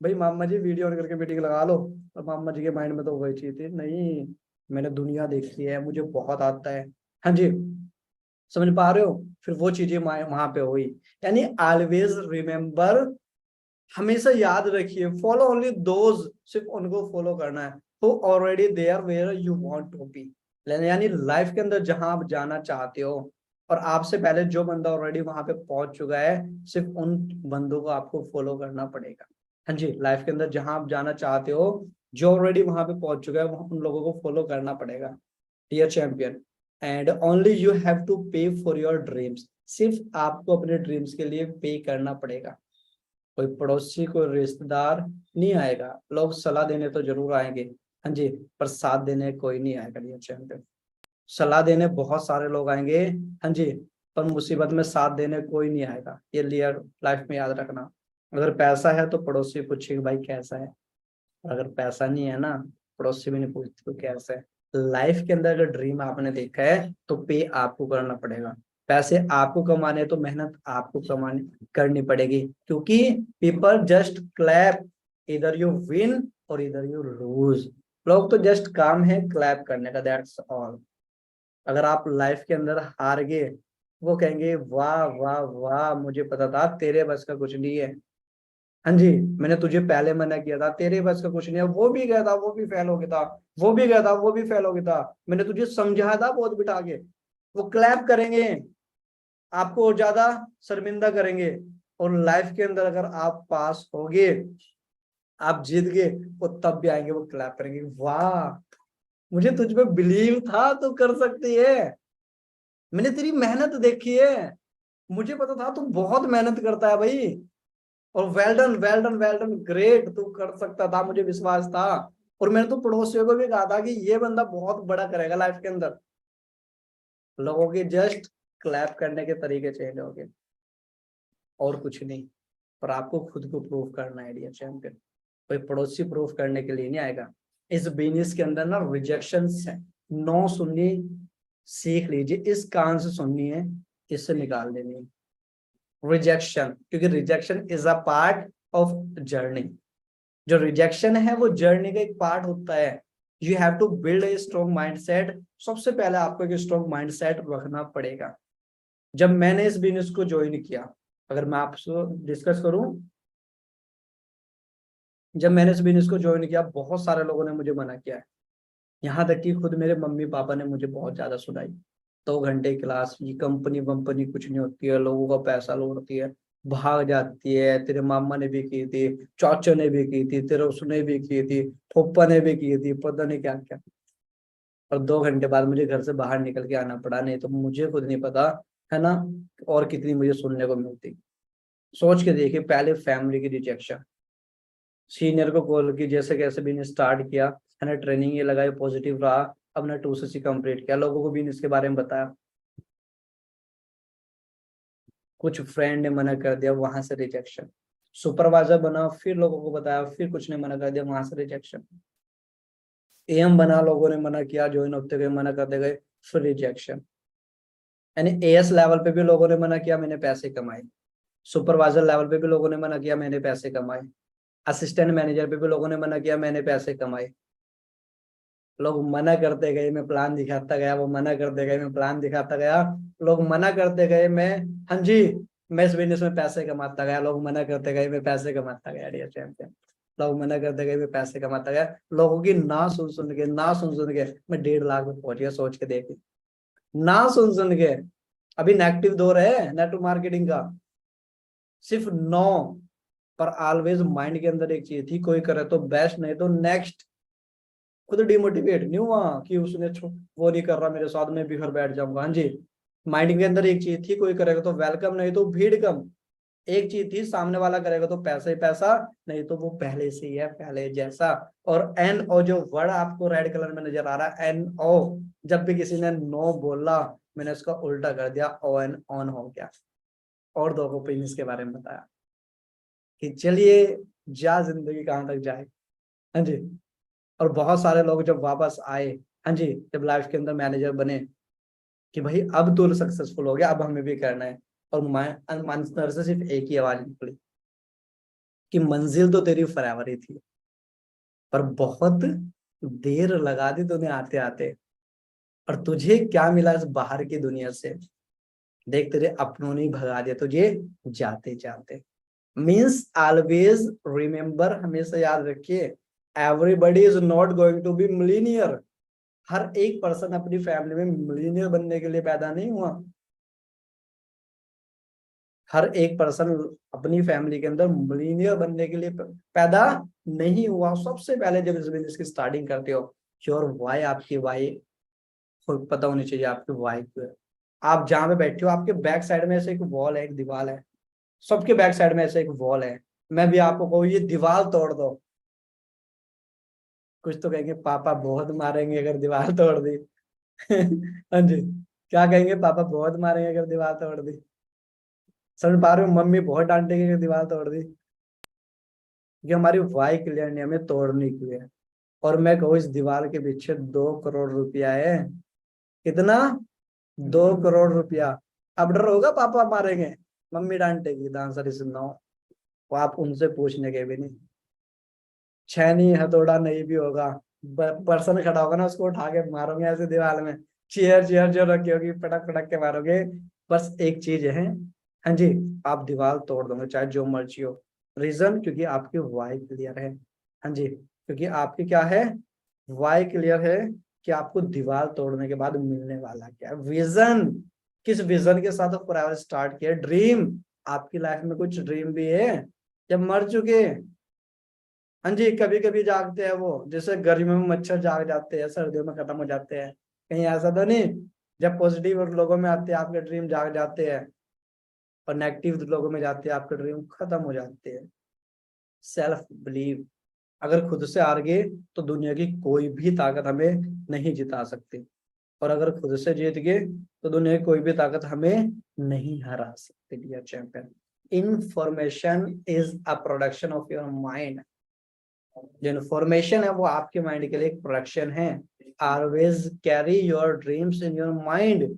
भाई मामा जी वीडियो ऑन करके मीटिंग लगा लो, और मामा जी के माइंड में तो वही चीज थी, नहीं मैंने दुनिया देखी है, मुझे बहुत आता है। हाँ जी, समझ पा रहे हो, फिर वो चीजें वहां पे हुई। यानी ऑलवेज रिमेम्बर, हमेशा याद रखिए, फॉलो ओनली दोज, सिर्फ उनको फॉलो करना है who already there where you want to be. यानी लाइफ के अंदर जहां आप जाना चाहते हो, और आपसे पहले जो बंदा ऑलरेडी वहां पे पहुंच चुका है, सिर्फ उन बंदों को आपको फॉलो करना पड़ेगा। हाँ जी, लाइफ के अंदर जहां आप जाना चाहते हो, जो ऑलरेडी वहां पे पहुंच चुका है, उन लोगों को फॉलो करना पड़ेगा, dear champion. And only you have to pay for your dreams, सिर्फ आपको अपने ड्रीम्स के लिए पे करना पड़ेगा। कोई पड़ोसी, कोई रिश्तेदार नहीं आएगा, लोग सलाह देने तो जरूर आएंगे, हाँ जी, पर साथ देने कोई नहीं आएगा डियर चैंपियन। सलाह देने बहुत सारे लोग आएंगे, हाँ जी, पर मुसीबत में साथ देने कोई नहीं आएगा, ये लियर लाइफ में याद रखना। अगर पैसा है तो पड़ोसी पूछेगा भाई कैसा है, अगर पैसा नहीं है ना, पड़ोसी भी नहीं पूछते तो कैसा है। लाइफ के अंदर अगर ड्रीम आपने देखा है तो पे आपको करना पड़ेगा, पैसे आपको कमाने तो मेहनत आपको कमाने करनी पड़ेगी, क्योंकि पीपल जस्ट क्लैप, इधर यू विन और इधर यू लूज। लोग तो जस्ट काम है क्लैप करने का, दैट्स ऑल। अगर आप लाइफ के अंदर हार गए, वो कहेंगे वाह वाह वाह, मुझे पता था तेरे बस का कुछ नहीं है, हाँ जी, मैंने तुझे पहले मना किया था, तेरे बस का कुछ नहीं है, वो भी गया था वो भी फेल हो गया था, वो भी गया था वो भी फेल हो गया था, मैंने तुझे समझाया था बहुत बिठा के। वो क्लैप करेंगे, आपको और ज्यादा शर्मिंदा करेंगे। और लाइफ के अंदर अगर आप पास होगे, आप जीत गए, वो तब भी आएंगे, वो क्लैप करेंगे, वाह मुझे तुझ पे बिलीव था, तू कर सकती है, मैंने तेरी मेहनत देखी है, मुझे पता था तू बहुत मेहनत करता है भाई, और well done well done well done, great, तू कर सकता था, मुझे विश्वास था। और मैंने तो पड़ोसियों को भी कहा था कि ये बंदा बहुत बड़ा करेगा लाइफ के अंदर। लोगों के जस्ट क्लैप करने के तरीके चेंज हो गए, और कुछ नहीं। पर आपको खुद को प्रूव करना है डियर चैंपियन, कोई पड़ोसी प्रूव करने के लिए नहीं आएगा। इस बिजनेस के अंदर ना रिजेक्शन है, नो सुननी सीख लीजिए, इस कान से सुननी है, इससे निकाल देनी है रिजेक्शन, क्योंकि rejection is a part of journey. जो रिजेक्शन है वो जर्नी का एक पार्ट होता है। You have to build a strong mindset, सबसे पहले आपको एक स्ट्रॉन्ग माइंड सेट रखना पड़ेगा। जब मैंने इस बिजनेस को ज्वाइन किया, अगर मैं आपसे डिस्कस करूं, जब मैंने इस बिजनेस को ज्वाइन किया, बहुत सारे लोगों ने मुझे मना किया है, यहाँ तक कि खुद मेरे मम्मी पापा ने मुझे बहुत ज्यादा सुनाई। 2 घंटे क्लास, ये कंपनी वंपनी कुछ नहीं होती है, लोगों का पैसा लूटती है, भाग जाती है, तेरे मामा ने भी की थी, चाचा ने भी की थी, तेरे उसने भी की थी, फूफा ने भी की थी, पता नहीं क्या क्या। और 2 घंटे बाद मुझे घर से बाहर निकल के आना पड़ा, नहीं तो मुझे खुद नहीं पता, है ना, और कितनी मुझे सुनने को मिलती। सोच के देखिए, पहले फैमिली की रिजेक्शन, सीनियर को कॉल की, जैसे कैसे भी स्टार्ट किया, है ना, ट्रेनिंग ये लगाई, पॉजिटिव रहा, अपना 2cc कंप्लीट किया, लोगों को भी इसके बारे में बताया। कुछ फ्रेंड ने मना कर दिया, वहां से रिजेक्शन। सुपरवाइजर बना, फिर लोगों को बताया, फिर कुछ ने मना कर दिया, वहां से रिजेक्शन। एएम बना, लोगों ने मना किया, ज्वाइन होते गए मना करते गए, फिर रिजेक्शन। यानी एएस लेवल पे भी लोगों ने मना किया, मैंने पैसे कमाए। सुपरवाइजर लेवल पे भी लोगों ने मना किया, मैंने पैसे कमाए। असिस्टेंट मैनेजर पे भी लोगों ने मना किया, मैंने पैसे कमाए। लोग मना करते गए, मैं प्लान दिखाता गया, वो मना करते गए, मैं प्लान दिखाता गया। लोग मना करते गए, मैं, हाँ जी, मैं इस बिजनेस में पैसे कमाता गया। लोग मना करते गए, मैं पैसे कमाता गया डियर चैंपियन। लोग मना करते गए, मैं पैसे कमाता गया। लोगों की ना सुन सुन के, ना सुन सुन के मैं 1.5 लाख में पहुंच गया, सोच के देखिए। ना सुन सुन के। अभी नेगेटिव दौर है नेटवर्क मार्केटिंग का, सिर्फ 9। पर ऑलवेज माइंड के अंदर एक चीज थी, कोई करे तो बेस्ट, नहीं तो नेक्स्ट। खुद डिमोटिवेट नहीं हुआ कि उसने वो नहीं कर रहा मेरे साथ, में भी घर बैठ जाऊंगा। हाँ जी, माइंड के अंदर एक चीज थी, कोई करेगा तो वेलकम, नहीं तो भीड़ कम। एक चीज थी, सामने वाला करेगा तो पैसा ही पैसा, नहीं तो वो पहले से ही है, पहले जैसा। और एन ओ जो वर्ड आपको रेड कलर में नजर आ रहा है, एन ओ, जब भी किसी ने नो बोला, मैंने उसका उल्टा कर दिया, ओ एन ऑन हो गया। और दो ओपिनियंस के बारे में बताया कि चलिए जा जिंदगी कहाँ तक जाए। हाँ जी। और बहुत सारे लोग जब वापस आए, हाँ जी, जब लाइफ के अंदर मैनेजर बने, कि भाई अब तो सक्सेसफुल हो गया, अब हमें भी करना है। और अंदर से सिर्फ एक ही आवाज निकली कि मंजिल तो तेरी फॉरएवर ही थी, पर बहुत देर लगा दी तूने आते आते। और तुझे क्या मिला इस बाहर की दुनिया से? देख, तेरे अपनों ने भगा दिया तुझे जाते जाते। मीन्स ऑलवेज रिमेम्बर, हमेशा याद रखिए, everybody is not going to be millionaire. हर एक पर्सन अपनी फैमिली में मिलीनियर बनने के लिए पैदा नहीं हुआ। हर एक पर्सन अपनी फैमिली के अंदर मिलीनियर बनने के लिए पैदा नहीं हुआ। सबसे पहले जब इस बिजनेस की स्टार्टिंग करते हो, श्योर वाई, आपकी वाई पता होनी चाहिए, आपकी वाई क्यों है। आप जहां पे बैठे हो, आपके बैक साइड में ऐसे एक वॉल है, एक दीवार है। सबके बैक साइड में ऐसे एक वॉल है। मैं भी आपको कहूँ ये दीवार तोड़ दो, कुछ तो कहेंगे पापा बहुत मारेंगे अगर दीवार तोड़ दी। हाँ जी, क्या कहेंगे? पापा बहुत मारेंगे अगर दीवार तोड़ दी। समझ पा रहे हो? मम्मी बहुत डांटेगी अगर दीवार तोड़ दी। कि हमारी वाई क्लियर नहीं, हमें तोड़नी क्यों है। और मैं कहूँ इस दीवार के पीछे 2 करोड़ रुपया है। कितना? 2 करोड़ रुपया। अब डर होगा पापा मारेंगे, मम्मी डांटेगी, द आंसर इज नो। वो आप उनसे पूछने के भी नहीं। छैनी हथौड़ा नहीं भी होगा, पर्सन खड़ा होगा ना, उसको उठा के मारोगे ऐसे दीवार में। चेयर चेयर जो रखी होगी, पटक पटक के मारोगे। बस एक चीज है, हाँ जी, आप दीवार तोड़ दोगे चाहे जो मर्जी हो। रीजन, क्योंकि आपकी वाई क्लियर है। हाँ जी, क्योंकि आपकी क्या है? वाई क्लियर है कि आपको दीवार तोड़ने के बाद मिलने वाला क्या है। विजन, किस विजन के साथ फॉरएवर स्टार्ट किया? ड्रीम। आपकी लाइफ में कुछ ड्रीम भी है? जब मर चुके, हाँ जी, कभी कभी जागते हैं वो, जैसे गर्मियों में मच्छर जाग जाते हैं, सर्दियों में खत्म हो जाते हैं, कहीं ऐसा तो नहीं? जब पॉजिटिव लोगों में आते हैं आपके ड्रीम जाग जाते हैं, और नेगेटिव लोगों में जाते हैं आपके ड्रीम खत्म हो जाते हैं। सेल्फ बिलीव, अगर खुद से हार गए तो दुनिया की कोई भी ताकत हमें नहीं जिता सकती। और अगर खुद से जीत गए तो दुनिया की कोई भी ताकत हमें नहीं हरा सकती dear champion. Information is a production of your mind. जो इन्फॉर्मेशन है वो आपके माइंड के लिए एक प्रोडक्शन है। Always carry your dreams in your mind.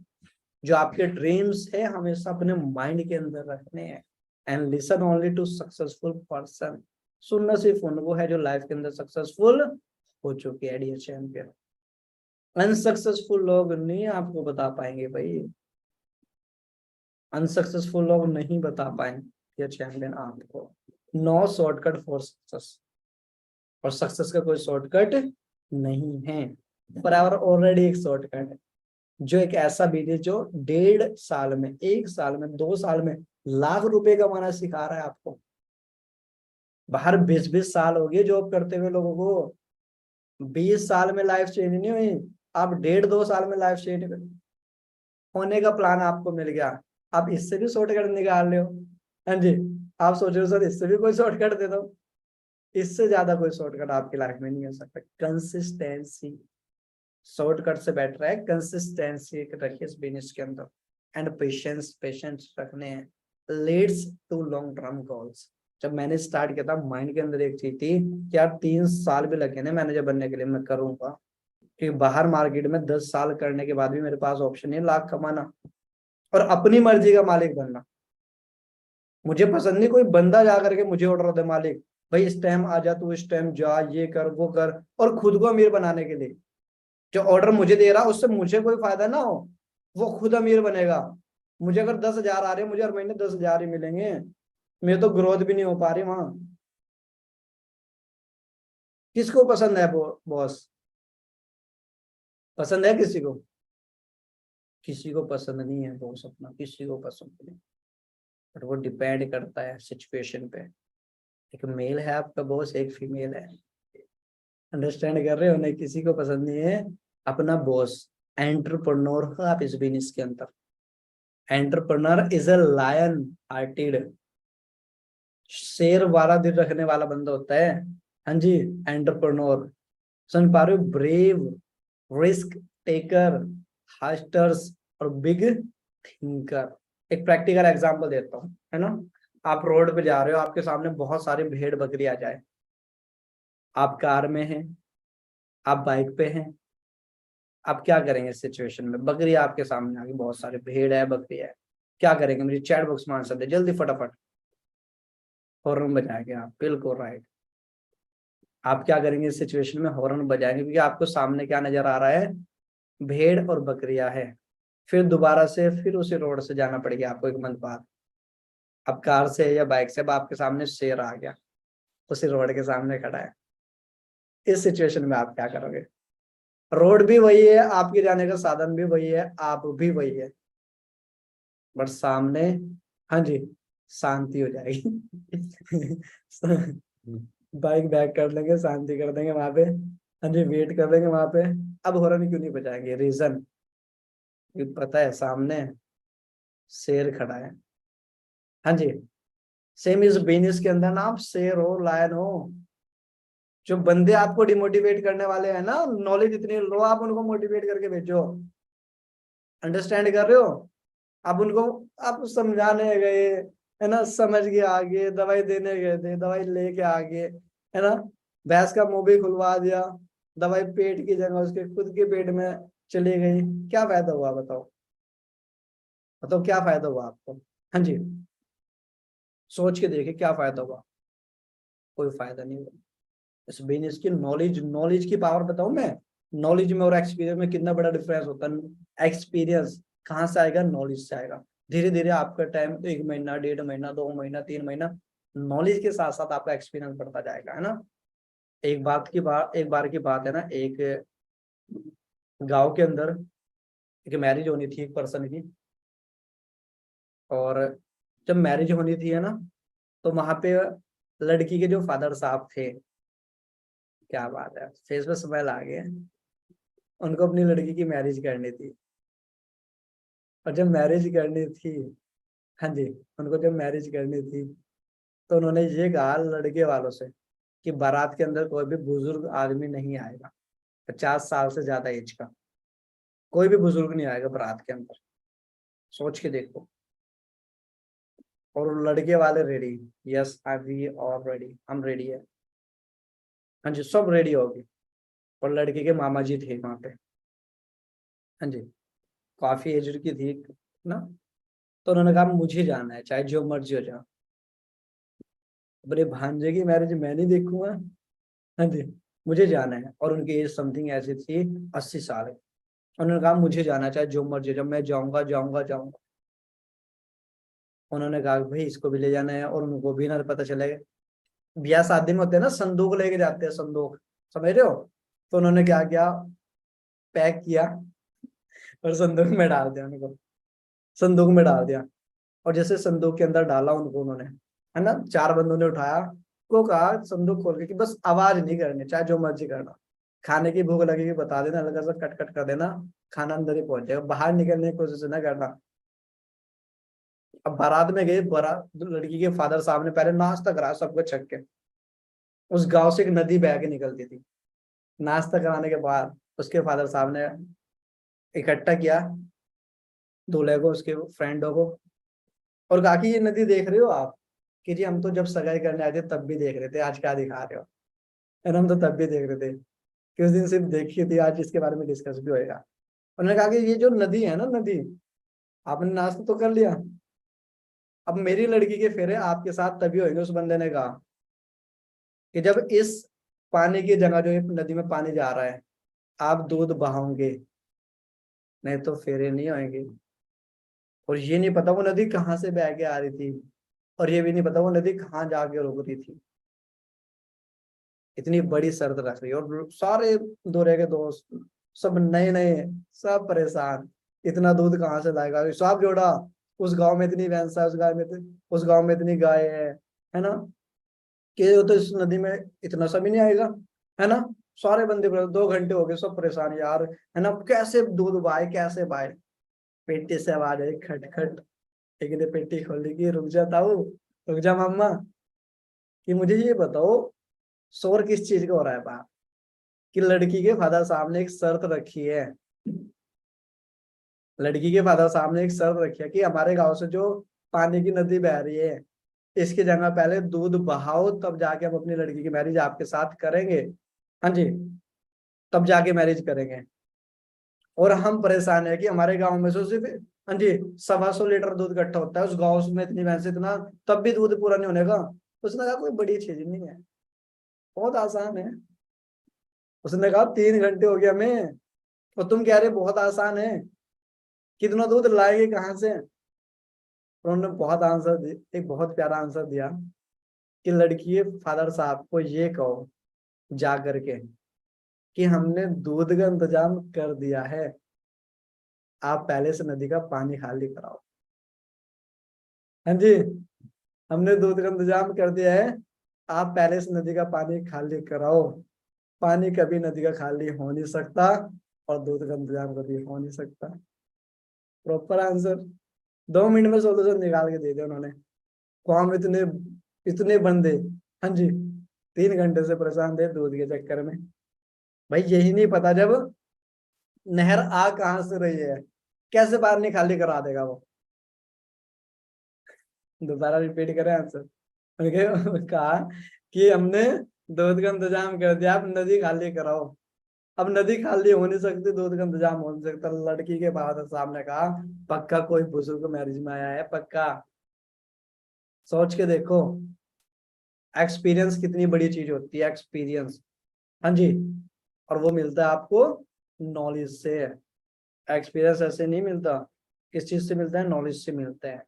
जो आपके ड्रीम्स है हमेशा अपने माइंड के अंदर रखने हैं। And listen only to successful person. सुनना सिर्फ उनको है जो लाइफ के अंदर सक्सेसफुल हो चुके हैं डियर चैंपियन। अनसक्सेसफुल लोग नहीं आपको बता पाएंगे भाई। अनसक्सेसफुल लोग नहीं बता पाएंगे डियर चैंपियन आपको। No shortcut for success. और सक्सेस का कोई शॉर्टकट नहीं है। फॉरएवर ऑलरेडी एक शॉर्टकट है, जो एक ऐसा बिजनेस जो 1.5 साल में, 1 साल में, 2 साल में लाख रुपए कमाना सिखा रहा है आपको। बाहर 20-20 साल हो गए जॉब करते हुए लोगों को, 20 साल में लाइफ चेंज नहीं हुई। आप 1.5-2 साल में लाइफ चेंज होने का प्लान आपको मिल गया। आप इससे भी शॉर्टकट निकाल रहे हो। हाँ जी, आप सोच रहे हो सर इससे भी कोई शॉर्टकट दे दो। इससे ज्यादा कोई शॉर्टकट आपकी लाइफ में नहीं हो सकता। कंसिस्टेंसी, शॉर्टकट से बेटर है कंसिस्टेंसी रखिए इस बिजनेस के अंदर। एंड पेशेंस, पेशेंस रखने हैं। Leads to long term goals. जब मैंने स्टार्ट किया था माइंड के अंदर एक चीज थी कि यार 3 साल भी लगे ना मैनेजर बनने के लिए, मैं करूंगा, क्योंकि बाहर मार्केट में 10 साल करने के बाद भी मेरे पास ऑप्शन है लाख कमाना और अपनी मर्जी का मालिक बनना। मुझे पसंद नहीं कोई बंदा जा करके मुझे ऑर्डर दे, मालिक भाई इस टाइम आ जा, तू इस टाइम जा, ये कर वो कर, और खुद को अमीर बनाने के लिए। जो ऑर्डर मुझे दे रहा उससे मुझे कोई फायदा ना हो, वो खुद अमीर बनेगा। मुझे अगर 10,000 आ रहे हैं, मुझे हर महीने 10,000 ही मिलेंगे, मेरे तो ग्रोथ भी नहीं हो पा रही वहां। किसको पसंद है बॉस? पसंद है किसी को? किसी को पसंद नहीं है बॉस अपना, किसी को पसंद नहीं। बट वो डिपेंड करता है सिचुएशन पे। एक मेल है आपका बॉस, एक फीमेल है। अंडरस्टैंड कर रहे हो? नहीं, किसी को पसंद नहीं है अपना बॉस। एंटरप्रेन्योर हो आप इस बिजनेस के अंदर। Entrepreneur is a lion hearted, शेर वाला दिल रखने वाला बंदा होता है। हाँ जी, एंटरप्रेन्योर। समझ पा रहे हो? ब्रेव, रिस्क टेकर, हास्टर्स और बिग थिंकर। एक प्रैक्टिकल एग्जांपल देता हूँ, है ना। आप रोड पे जा रहे हो, आपके सामने बहुत सारी भेड़ बकरी आ जाए, आप कार में हैं, आप बाइक पे हैं, आप क्या करेंगे इस सिचुएशन में? बकरी आपके सामने आ गई, बहुत सारे भेड़ है बकरी है, क्या करेंगे? मुझे चैट बॉक्स में आंसर दे जल्दी फटाफट। हॉर्न बजाएंगे आप, बिल्कुल राइट। आप क्या करेंगे इस सिचुएशन में? हॉर्न बजाएंगे, क्योंकि आपको सामने क्या नजर आ रहा है? भेड़ और बकरियां है। फिर दोबारा से फिर उसी रोड से जाना पड़ेगा आपको एक मंथ बाद। अब कार से या बाइक से, अब आपके सामने शेर आ गया, उसी रोड के सामने खड़ा है। इस सिचुएशन में आप क्या करोगे? रोड भी वही है, आपके जाने का साधन भी वही है, आप भी वही है, बट सामने, हाँ जी, शांति हो जाएगी। बाइक बैक कर लेंगे, शांति कर देंगे वहां पे। हाँ जी, वेट कर लेंगे वहां पे। अब हॉर्न क्यों नहीं बजाएंगे? रीजन पता है, सामने शेर खड़ा है। हाँ जी, सेम इस बिजनेस के अंदर ना, आप शेर हो लायन हो। जो बंदे आपको डिमोटिवेट करने वाले हैं ना, नॉलेज इतनी लो, आप उनको मोटिवेट करके भेजो। अंडरस्टैंड कर रहे हो? आप उनको, आप समझाने गए, है ना, समझ के आगे, दवाई देने गए थे, दवाई लेके आगे, है ना, भैंस का मुंह भी खुलवा दिया, दवाई पेट की जगह उसके खुद के पेट में चली गई, क्या फायदा हुआ बताओ? बताओ क्या फायदा हुआ आपको? हाँ जी, सोच के देखिए क्या फायदा हुआ। कोई फायदा नहीं हुआ। इस बिजनेस की नॉलेज, नॉलेज की पावर बताऊं मैं? नॉलेज में और एक्सपीरियंस में कितना बड़ा डिफरेंस होता है। एक्सपीरियंस कहाँ से आएगा? नॉलेज से आएगा। धीरे धीरे आपका टाइम तो 1 महीना, 1.5 महीना, 2 महीना, 3 महीना, नॉलेज के साथ साथ आपका एक्सपीरियंस बढ़ता जाएगा, है ना। एक बार की बात है ना, एक गांव के अंदर एक मैरिज होनी थी एक पर्सन की। और जब मैरिज होनी थी, है ना, तो वहां पे लड़की के जो फादर साहब थे, क्या बात है, फेस पे स्माइल आ गया, उनको अपनी लड़की की मैरिज करनी थी। और जब मैरिज करनी थी, हाँ जी, उनको जब मैरिज करनी थी, तो उन्होंने ये कहा लड़के वालों से कि बारात के अंदर कोई भी बुजुर्ग आदमी नहीं आएगा, 50 साल से ज्यादा एज का कोई भी बुजुर्ग नहीं आएगा बारात के अंदर। सोच के देखो। और लड़के वाले ready, yes I we all ready, हम रेडी है। हाँ जी, सब रेडी हो गए। और लड़के के मामा जी थे वहां पे। हाँ जी, काफी एज की थी ना। तो उन्होंने कहा मुझे जाना है, चाहे जो मर्जी हो जाए। अपने भांजे की मैरिज मैं नहीं देखूंगा। हाँ जी, मुझे जाना है। और उनकी एज समथिंग ऐसी थी, 80 साल। उन्होंने कहा मुझे जाना है, चाहे जो मर्जी, जब मैं जाऊंगा जाऊंगा जाऊंगा। उन्होंने कहा भाई इसको भी ले जाना है, और उनको भी ना पता चलेगा। ब्याह शादी में होते हैं ना, संदूक लेके जाते हैं, संदूक, समझ रहे हो? तो उन्होंने क्या किया, पैक किया और संदूक में डाल दिया उनको, संदूक में डाल दिया। और जैसे संदूक के अंदर डाला उनको उन्होंने, है ना, 4 बंदों ने उठाया, को कहा संदूक खोल के कि बस आवाज नहीं करनी, चाहे जो मर्जी करना, खाने की भूख लगेगी बता देना, हल्का सा कट कट कर देना, खाना अंदर ही पहुंच जाएगा, बाहर निकलने की कोशिश ना करना। अब बारात में गए, बारात लड़की के फादर साहब ने पहले नाश्ता कराया सबको छक के। उस गांव से एक नदी बह के निकलती थी। नाश्ता कराने के बाद उसके फादर साहब ने इकट्ठा किया दूल्हे को, उसके फ्रेंडों को, और कहा कि ये नदी देख रहे हो आप, कि जी हम तो जब सगाई करने आए थे तब भी देख रहे थे, आज क्या दिखा रहे हो। और हम तो तब भी देख रहे थे कि उस दिन सिर्फ देखी थी, आज इसके बारे में डिस्कस भी होएगा। उन्होंने कहा कि ये जो नदी है ना, नदी, आपने नाश्ता तो कर लिया, अब मेरी लड़की के फेरे आपके साथ तभी होंगे। उस बंदे ने कहा कि जब इस पानी की जगह जो ये नदी में पानी जा रहा है आप दूध बहाओगे, नहीं तो फेरे नहीं होंगे। और ये नहीं पता वो नदी कहाँ से बह के आ रही थी, और ये भी नहीं पता वो नदी कहाँ जाके रुक रही थी। इतनी बड़ी शर्त रख रही है, और सारे दूल्हे के दोस्त सब नए नए, सब परेशान, इतना दूध कहाँ से लाएगा, सब जोड़ा, उस गांव में इतनी भैंस है, उस गांव में इतनी गाय है ना, कि वो तो इस नदी में इतना सा भी नहीं आएगा, है ना। सारे बंदे 2 घंटे हो गए, सब परेशान यार, है ना, कैसे दूध बाए, कैसे बाए। पेटी से आवाज आई, खट खट। एक ने पेटी खोली कि रुक जा ताऊ, रुक जा मामा, कि मुझे ये बताओ शोर किस चीज का हो रहा है बाहर। कि लड़की के फादर साहब ने एक शर्त रखी है, लड़की के फादर साहब ने एक शर्त रखी है कि हमारे गांव से जो पानी की नदी बह रही है, इसकी जगह पहले दूध बहाओ, तब जाके हम अपनी लड़की की मैरिज आपके साथ करेंगे। हाँ जी, तब जाके मैरिज करेंगे। और हम परेशान है कि हमारे गांव में से सिर्फ, हाँ जी, 125 लीटर दूध इकट्ठा होता है, उस गांव में इतनी भैंस, इतना, तब भी दूध पूरा नहीं होने का। उसने कहा कोई बड़ी चीज नहीं है, बहुत आसान है। उसने कहा 3 घंटे हो गए हमें, और तुम कह रहे बहुत आसान है, कितना दूध लाएंगे कहाँ से। उन्होंने बहुत आंसर दिया, एक बहुत प्यारा आंसर दिया कि लड़की के फादर साहब को ये कहो जा करके कि हमने दूध का इंतजाम कर दिया है, आप पहले से नदी का पानी खाली कराओ। हाँ जी, हमने दूध का इंतजाम कर दिया है, आप पहले से नदी का पानी खाली कराओ। पानी कभी नदी का खाली हो नहीं सकता, और दूध का इंतजाम कभी हो नहीं सकता। प्रॉपर आंसर, 2 मिनट में सोल्यूशन निकाल के दे दिया उन्होंने। कौन इतने, इतने बंदे, हाँ जी, 3 घंटे से परेशान थे दूध के चक्कर में। भाई यही नहीं पता जब नहर आ कहाँ से रही है, कैसे पानी खाली करा देगा वो। दोबारा रिपीट करें आंसर। उनके कहा कि हमने दूध का इंतजाम कर दिया, आप नदी खाली कराओ। अब नदी खाली हो नहीं सकती, दूध का इंतजाम हो नहीं सकता। लड़की के फादर साहब ने कहा पक्का कोई बुजुर्ग मैरिज में आया है, पक्का, सोच के देखो। एक्सपीरियंस कितनी बड़ी चीज होती है, एक्सपीरियंस। हाँ जी, और वो मिलता है आपको नॉलेज से। एक्सपीरियंस ऐसे नहीं मिलता, किस चीज से मिलता है, नॉलेज से मिलता है।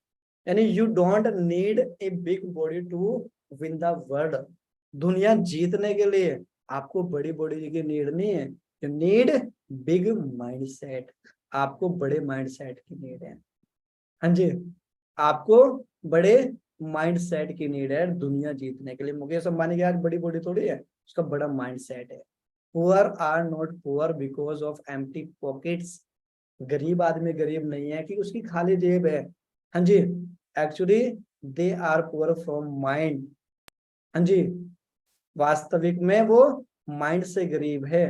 यानी you don't need a big body to win the world. दुनिया जीतने के लिए आपको बड़ी बॉडी की नीड नहीं है, you need big mind set. आपको बड़े माइंड सेट की नीड है। हाँ जी, आपको बड़े माइंड सेट की नीड है दुनिया जीतने के लिए। मुकेश अंबानी की आज बड़ी बॉडी थोड़ी है, उसका बड़ा माइंड सेट है। Poor are not poor because of empty pockets. गरीब आदमी गरीब नहीं है कि उसकी खाली जेब है। हाँ जी, actually they are poor from mind. हाँ जी, वास्तविक में वो माइंड से गरीब है।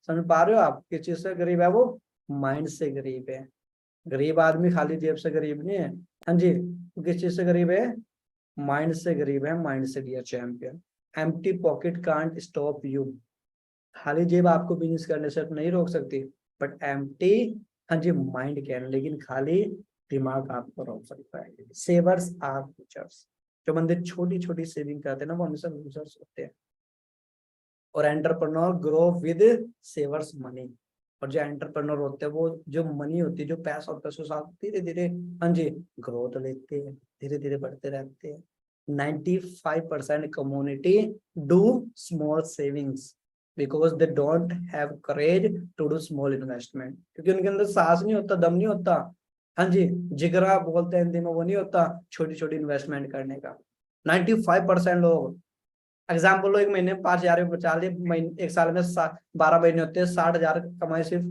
समझ पा रहे हो आप, किस चीज से गरीब है वो, माइंड से गरीब है। गरीब आदमी खाली जेब से गरीब नहीं है। हाँ जी, वो किस चीज से गरीब है, माइंड से गरीब है, माइंड से dear champion. Empty pocket can't stop you. खाली जेब आपको बिजनेस करने से नहीं रोक सकती, बट एम्प्टी, हाँ जी, माइंड कैन, लेकिन खाली दिमाग आपको रोक सकता है। सेवर्स आर लूजर्स। जो बंदे छोटी छोटी सेविंग करते हैं ना, वो हमेशा लूजर्स होते हैं। और एंटरप्रेन्योर ग्रो विद सेवर्स मनी। और जो एंटरप्रेन्योर होते हैं, वो जो मनी होती है, जो पैसा होता है, उसके साथ धीरे धीरे, हाँ जी, ग्रोथ लेते हैं, धीरे धीरे बढ़ते रहते हैं। 95% community do small savings because they don't have courage to do small investment. क्योंकि उनके अंदर साहस नहीं होता, दम नहीं होता, हाँ जी, जिगरा बोलते हैं हिंदी में, वो नहीं होता छोटी छोटी इन्वेस्टमेंट करने का। 95% लोग, एग्जाम्पल लो, एक महीने में 5,000 बचा लिए, महीने एक साल में 12 महीने होते हैं, 60,000 कमाए सिर्फ,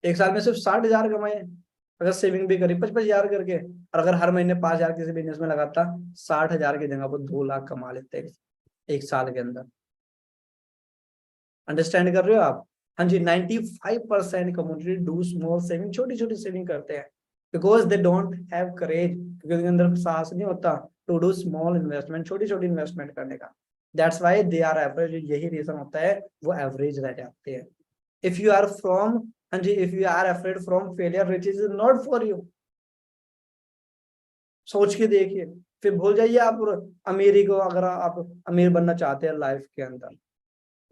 एक साल में सिर्फ 60,000 कमाए। अगर सेविंग भी करी 55,000 करके, और अगर हर महीने 5,000 किसी बिजनेस में लगाता, 60,000 की जगह पर 2 लाख कमा लेते एक साल के अंदर। अंडरस्टैंड कर रहे हो आप। हाँ जी, 95% कम्युनिटी डू स्मॉल सेविंग, छोटी छोटी सेविंग करते हैं। बिकॉज दे डोंट हैव करेज, क्योंकि उनके अंदर साहस नहीं होता टू डू स्मॉल इन्वेस्टमेंट, छोटी छोटी इन्वेस्टमेंट करने का। That's why they are average, यही रीजन होता है वो एवरेज रह जाते हैं। इफ यू आर फ्रॉम, हाँ जी, if you are afraid from failure, which is not for you. सोच के देखिए, फिर भूल जाइए आप अमीरी को, अगर आप अमीर बनना चाहते हैं लाइफ के अंदर।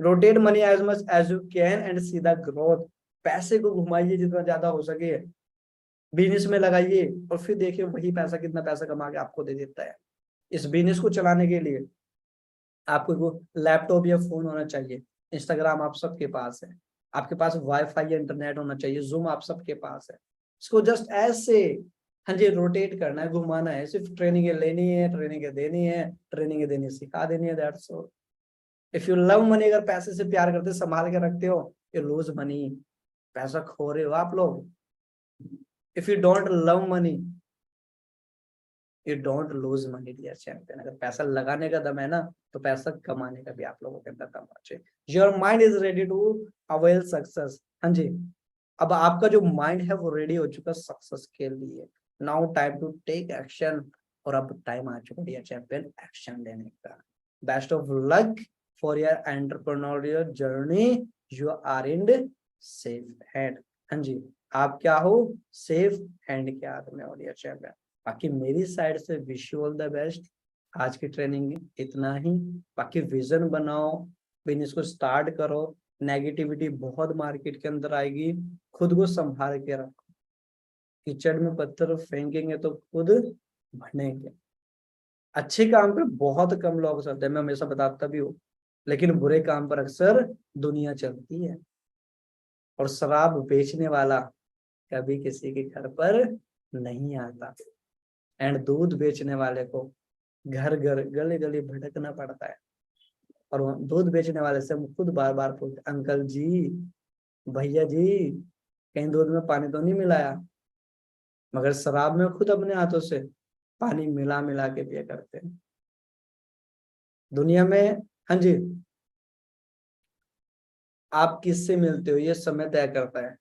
Rotate money as much as you can and see the growth. पैसे को घुमाइए जितना ज्यादा हो सके, बिजनेस में लगाइए, और फिर देखिए वही पैसा कितना पैसा कमा के आपको दे देता है। इस बिजनेस को चलाने के लिए आपको लैपटॉप या फोन होना चाहिए, इंस्टाग्राम आप सबके पास है, आपके पास वाईफाई या इंटरनेट होना चाहिए, जूम आप सबके पास है। इसको जस्ट ऐसे, हाँ जी, रोटेट करना है, घुमाना है, सिर्फ ट्रेनिंग लेनी है, ट्रेनिंग देनी है, ट्रेनिंग देनी सिखा देनी है, that's all. If you love money, अगर पैसे से प्यार करते संभाल के रखते हो, यू लूज मनी, पैसा खो रहे हो आप लोग। If you don't love money, you don't lose money dear champion. अगर पैसा लगाने का दम है ना, तो पैसा कमाने का भी आप लोगों के अंदर दम होना चाहिए। Your mind is ready to avail success. हाँ जी, अब आपका जो माइंड है वो रेडी हो चुका सक्सेस के लिए। Now time to take action, और अब टाइम आ चुका डियर चैंपियन एक्शन लेने का। Best of luck for your entrepreneurial journey, you are in safe hand. हाँ जी, आप क्या हो, सेफ हैंड के हाथ में हो डियर चैंपियन। बाकी मेरी साइड से wish you all the best. आज की ट्रेनिंग इतना ही। बाकी विजन बनाओ, बिजनेस को स्टार्ट करो। नेगेटिविटी बहुत मार्केट के अंदर आएगी, खुद को संभाल के रखो। कीचड़ में पत्थर फेंकेंगे तो खुद बनेंगे। अच्छे काम पे बहुत कम लोग चलते हैं, मैं हमेशा बताता भी हूँ, लेकिन बुरे काम पर अक्सर दुनिया चलती है। और शराब बेचने वाला कभी किसी के घर पर नहीं आता, एंड दूध बेचने वाले को घर घर गली गली भटकना पड़ता है। और वो दूध बेचने वाले से हम खुद बार बार पूछते, अंकल जी, भैया जी, कहीं दूध में पानी तो नहीं मिलाया? मगर शराब में खुद अपने हाथों से पानी मिला मिला के पिया करते हैं दुनिया में। हाँ जी, आप किससे मिलते हो ये समय तय करता है।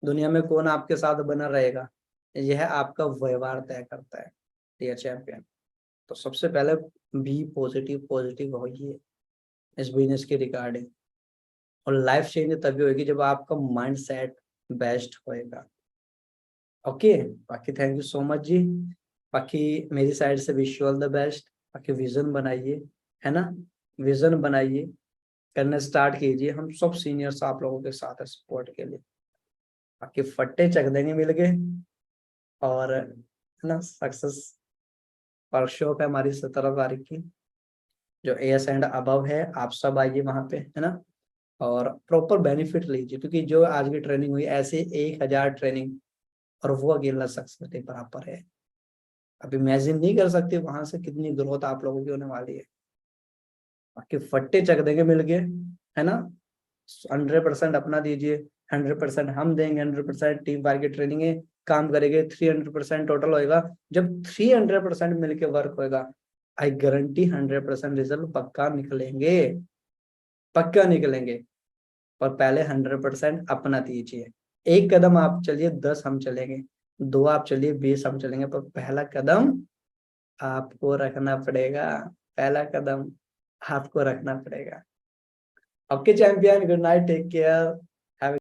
दुनिया में कौन आपके साथ बना रहेगा, यह आपका व्यवहार तय करता है डियर चैंपियन। तो सबसे पहले बी पॉजिटिव, पॉजिटिव होइए इस बिजनेस के रिगार्डिंग। और लाइफ चेंज तभी होगी जब आपका माइंड सेट बेस्ट होएगा। ओके, बाकी थैंक यू सो मच जी। बाकी मेरी साइड से wish you all the best. बाकी विजन बनाइए, है ना, विजन बनाइए, करना स्टार्ट कीजिए। हम सब सीनियर्स आप लोगों के साथ है सपोर्ट के लिए। बाकी फट्टे चक देंगे मिल के, और है ना, सक्सेस वर्कशॉप है हमारी 17 तारीख की, जो एस एंड अबव है। आप सब आइए वहां पे, है ना, और प्रॉपर बेनिफिट लीजिए, क्योंकि जो आज की ट्रेनिंग हुई ऐसे 1000 ट्रेनिंग, और वो अकेला सक्सेस के बराबर है। अब इमेजिन नहीं कर सकते वहां से कितनी ग्रोथ आप लोगों की होने वाली है। बाकी फट्टे चक देंगे मिलके, है ना। 100% अपना दीजिए, 100% हम देंगे, 100% टीम वर्क की ट्रेनिंग है, काम करेंगे, 300% टोटल होएगा। जब 300% मिलके वर्क होएगा, आई गारंटी 100% रिजल्ट पक्का निकलेंगे, पक्का निकलेंगे। पर पहले 100% अपना दीजिए। एक कदम आप चलिए, 10 हम चलेंगे, 2 आप चलिए, 20 हम चलेंगे, पर पहला कदम आपको रखना पड़ेगा। पहला कदम आपको रखना पड़ेगा। Okay champion, good night, take care.